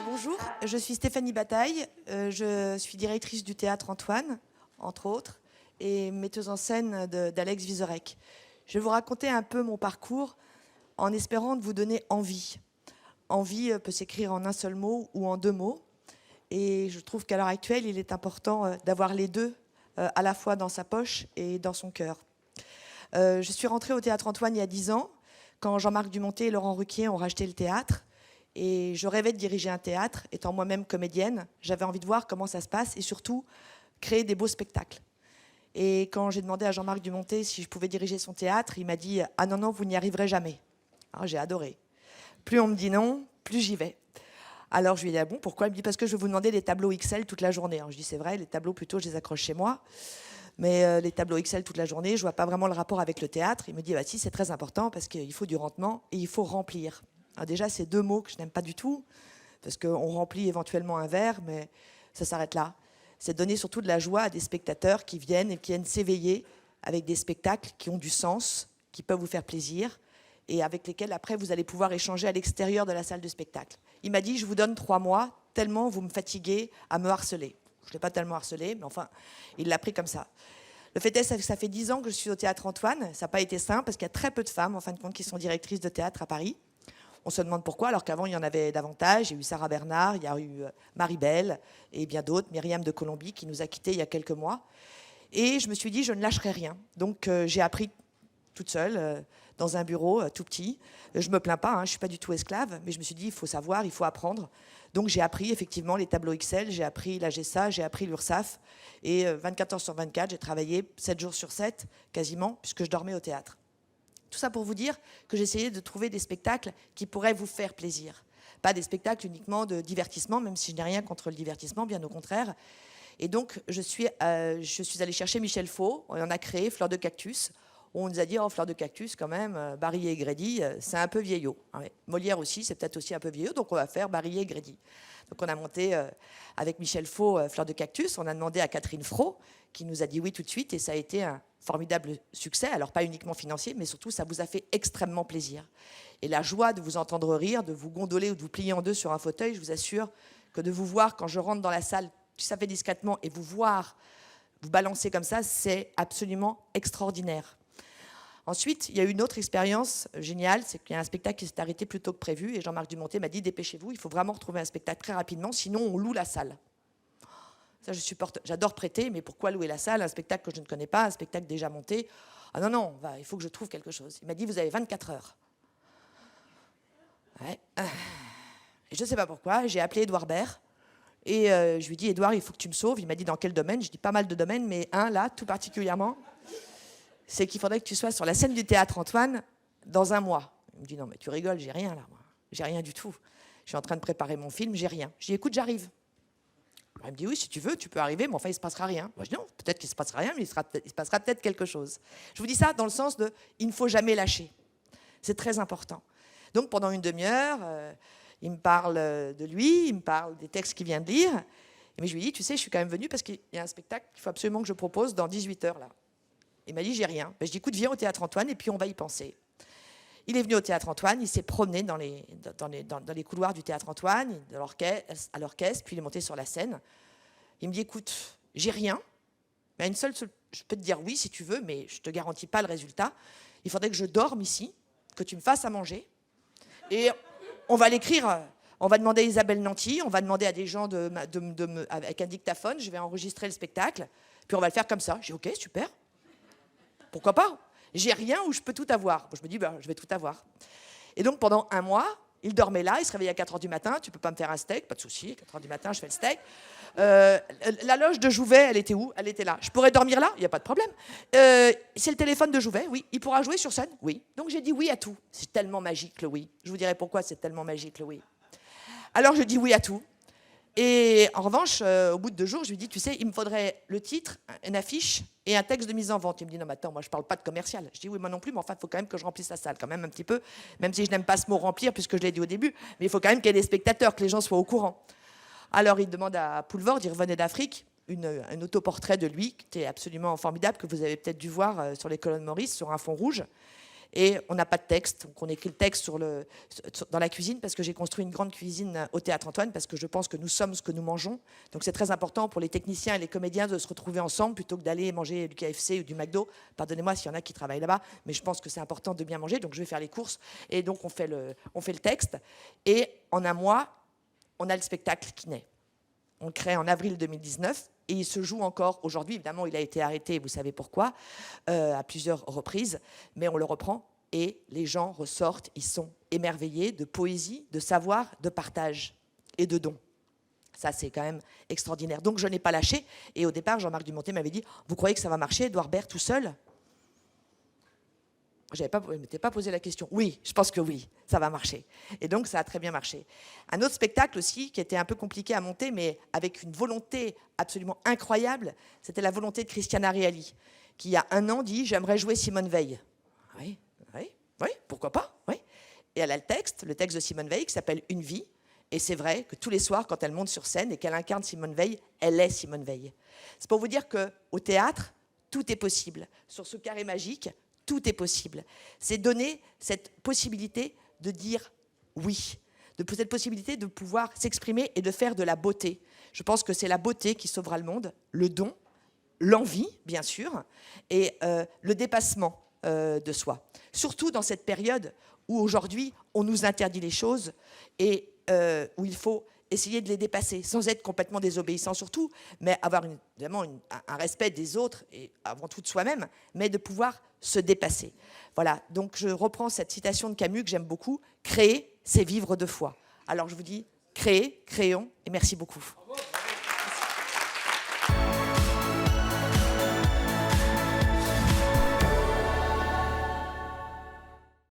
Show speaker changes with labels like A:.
A: Bonjour, je suis Stéphanie Bataille, je suis directrice du Théâtre Antoine, entre autres, et metteuse en scène d'Alex Vizorek. Je vais vous raconter un peu mon parcours en espérant de vous donner envie. Envie peut s'écrire en un seul mot ou en deux mots, et je trouve qu'à l'heure actuelle, il est important d'avoir les deux à la fois dans sa poche et dans son cœur. Je suis rentrée au Théâtre Antoine il y a 10 ans, quand Jean-Marc Dumontet et Laurent Ruquier ont racheté le théâtre. Et je rêvais de diriger un théâtre, étant moi-même comédienne. J'avais envie de voir comment ça se passe et surtout créer des beaux spectacles. Et quand j'ai demandé à Jean-Marc Dumontet si je pouvais diriger son théâtre, il m'a dit « Ah non, non, vous n'y arriverez jamais ». Alors j'ai adoré. Plus on me dit non, plus j'y vais. Alors je lui ai dit « Ah bon, pourquoi ?» Il me dit « Parce que je vais vous demander des tableaux XL toute la journée ». Alors je dis « C'est vrai, les tableaux plutôt, je les accroche chez moi. Mais les tableaux XL toute la journée, je ne vois pas vraiment le rapport avec le théâtre. » Il me dit bah, « Si, c'est très important parce qu'il faut du rendement et il faut remplir. » Alors déjà, c'est deux mots que je n'aime pas du tout, parce qu'on remplit éventuellement un verre, mais ça s'arrête là. C'est donner surtout de la joie à des spectateurs qui viennent et qui viennent s'éveiller avec des spectacles qui ont du sens, qui peuvent vous faire plaisir, et avec lesquels, après, vous allez pouvoir échanger à l'extérieur de la salle de spectacle. Il m'a dit, je vous donne 3 mois, tellement vous me fatiguez à me harceler. Je ne l'ai pas tellement harcelé, mais enfin, il l'a pris comme ça. Le fait est que ça fait 10 ans que je suis au Théâtre Antoine. Ça n'a pas été simple, parce qu'il y a très peu de femmes, en fin de compte, qui sont directrices de théâtre à Paris. On se demande pourquoi, alors qu'avant, il y en avait davantage. Il y a eu Sarah Bernard, il y a eu Marie-Belle et bien d'autres, Myriam de Colombie, qui nous a quittés il y a quelques mois. Et je me suis dit, je ne lâcherai rien. Donc, j'ai appris toute seule, dans un bureau tout petit. Je ne me plains pas, je ne suis pas du tout esclave, mais je me suis dit, il faut savoir, il faut apprendre. Donc, j'ai appris effectivement les tableaux XL, j'ai appris la GESA, j'ai appris l'URSSAF. Et 24 heures sur 24, j'ai travaillé 7 jours sur 7, quasiment, puisque je dormais au théâtre. Tout ça pour vous dire que j'essayais de trouver des spectacles qui pourraient vous faire plaisir. Pas des spectacles uniquement de divertissement, même si je n'ai rien contre le divertissement, bien au contraire. Et donc, je suis allée chercher Michel Faux. On en a créé Fleur de Cactus. On nous a dit, oh, Fleur de Cactus, quand même, Barillet et Grédy, c'est un peu vieillot. Ouais. Molière aussi, c'est peut-être aussi un peu vieillot, donc on va faire Barillet et Grédy. Donc on a monté avec Michel Faux Fleur de Cactus. On a demandé à Catherine Fro, qui nous a dit oui tout de suite, et ça a été un formidable succès. Alors pas uniquement financier, mais surtout ça vous a fait extrêmement plaisir. Et la joie de vous entendre rire, de vous gondoler ou de vous plier en deux sur un fauteuil, je vous assure que de vous voir quand je rentre dans la salle, tout à fait discrètement, et vous voir vous balancer comme ça, c'est absolument extraordinaire. Ensuite, il y a eu une autre expérience géniale, c'est qu'il y a un spectacle qui s'est arrêté plus tôt que prévu, et Jean-Marc Dumontet m'a dit, dépêchez-vous, il faut vraiment retrouver un spectacle très rapidement, sinon on loue la salle. Ça, j'adore prêter, mais pourquoi louer la salle? Un spectacle que je ne connais pas, un spectacle déjà monté. Ah non, non, il faut que je trouve quelque chose. Il m'a dit, vous avez 24 heures. Ouais. Et je ne sais pas pourquoi, j'ai appelé Édouard Baird, et je lui ai dit, Édouard, il faut que tu me sauves. Il m'a dit, dans quel domaine? Je dis, pas mal de domaines, mais un, là, tout particulièrement, c'est qu'il faudrait que tu sois sur la scène du Théâtre Antoine dans 1 mois. Il me dit, non, mais tu rigoles, j'ai rien, là, moi. J'ai rien du tout. Je suis en train de préparer mon film, j'ai rien. Je dis, écoute, j'arrive. Il me dit, oui, si tu veux, tu peux arriver, mais enfin, il ne se passera rien. Moi, je dis, non, peut-être qu'il ne se passera rien, mais il se passera peut-être quelque chose. Je vous dis ça dans le sens de, il ne faut jamais lâcher. C'est très important. Donc, pendant une demi-heure, il me parle de lui, il me parle des textes qu'il vient de lire. Mais je lui dis, tu sais, je suis quand même venue parce qu'il y a un spectacle qu'il faut absolument que je propose dans 18 heures, là. Il m'a dit, j'ai rien. Ben, je dis, écoute, viens au Théâtre Antoine et puis on va y penser. Il est venu au Théâtre Antoine, il s'est promené dans les couloirs du Théâtre Antoine, à l'orchestre, puis il est monté sur la scène. Il me dit, écoute, j'ai rien, mais je peux te dire oui si tu veux, mais je ne te garantis pas le résultat. Il faudrait que je dorme ici, que tu me fasses à manger, et on va l'écrire, on va demander à Isabelle Nanty, on va demander à des gens avec un dictaphone, je vais enregistrer le spectacle, puis on va le faire comme ça. J'ai dit, ok, super, pourquoi pas? J'ai rien où je peux tout avoir. Je me dis, je vais tout avoir. Et donc, pendant 1 mois, il dormait là, il se réveillait à 4 h du matin. Tu peux pas me faire un steak? Pas de souci, à 4 h du matin, je fais le steak. La loge de Jouvet, elle était où? Elle était là. Je pourrais dormir là? Il n'y a pas de problème. C'est le téléphone de Jouvet? Oui. Il pourra jouer sur scène? Oui. Donc, j'ai dit oui à tout. C'est tellement magique, le oui. Je vous dirai pourquoi c'est tellement magique, le oui. Alors, je dis oui à tout. Et en revanche, au bout de 2 jours, je lui dis, tu sais, il me faudrait le titre, une affiche et un texte de mise en vente. Il me dit, non, mais attends, moi, je ne parle pas de commercial. Je dis, oui, moi non plus, mais enfin, il faut quand même que je remplisse la salle, quand même un petit peu, même si je n'aime pas ce mot remplir, puisque je l'ai dit au début, mais il faut quand même qu'il y ait des spectateurs, que les gens soient au courant. Alors, il demande à Poulvord, il revenait d'Afrique, un autoportrait de lui, qui était absolument formidable, que vous avez peut-être dû voir sur les colonnes Maurice, sur un fond rouge. Et on n'a pas de texte, donc on écrit le texte dans la cuisine, parce que j'ai construit une grande cuisine au Théâtre Antoine, parce que je pense que nous sommes ce que nous mangeons. Donc c'est très important pour les techniciens et les comédiens de se retrouver ensemble, plutôt que d'aller manger du KFC ou du McDo. Pardonnez-moi s'il y en a qui travaillent là-bas, mais je pense que c'est important de bien manger, donc je vais faire les courses. Et donc on fait le texte, et en un mois, on a le spectacle qui naît. On le crée en avril 2019, et il se joue encore aujourd'hui. Évidemment, il a été arrêté, vous savez pourquoi, à plusieurs reprises, mais on le reprend, et les gens ressortent, ils sont émerveillés de poésie, de savoir, de partage et de dons. Ça, c'est quand même extraordinaire. Donc, je n'ai pas lâché, et au départ, Jean-Marc Dumontet m'avait dit « Vous croyez que ça va marcher, Édouard Baird, tout seul ?» Je ne m'étais pas posé la question. Oui, je pense que oui, ça va marcher. Et donc, ça a très bien marché. Un autre spectacle aussi, qui était un peu compliqué à monter, mais avec une volonté absolument incroyable, c'était la volonté de Christiana Reali, qui, il y a un an, dit « J'aimerais jouer Simone Veil. » Oui, oui, oui, pourquoi pas, oui. Et elle a le texte de Simone Veil, qui s'appelle « Une vie ». Et c'est vrai que tous les soirs, quand elle monte sur scène et qu'elle incarne Simone Veil, elle est Simone Veil. C'est pour vous dire qu'au théâtre, tout est possible. Sur ce carré magique, tout est possible. C'est donner cette possibilité de dire oui, cette possibilité de pouvoir s'exprimer et de faire de la beauté. Je pense que c'est la beauté qui sauvera le monde, le don, l'envie, bien sûr, et le dépassement de soi. Surtout dans cette période où aujourd'hui, on nous interdit les choses et où il faut essayer de les dépasser, sans être complètement désobéissant surtout, mais avoir évidemment un respect des autres et avant tout de soi-même, mais de pouvoir se dépasser. Voilà, donc je reprends cette citation de Camus que j'aime beaucoup, « Créer, c'est vivre de foi ». Alors je vous dis, créez, créons, et merci beaucoup.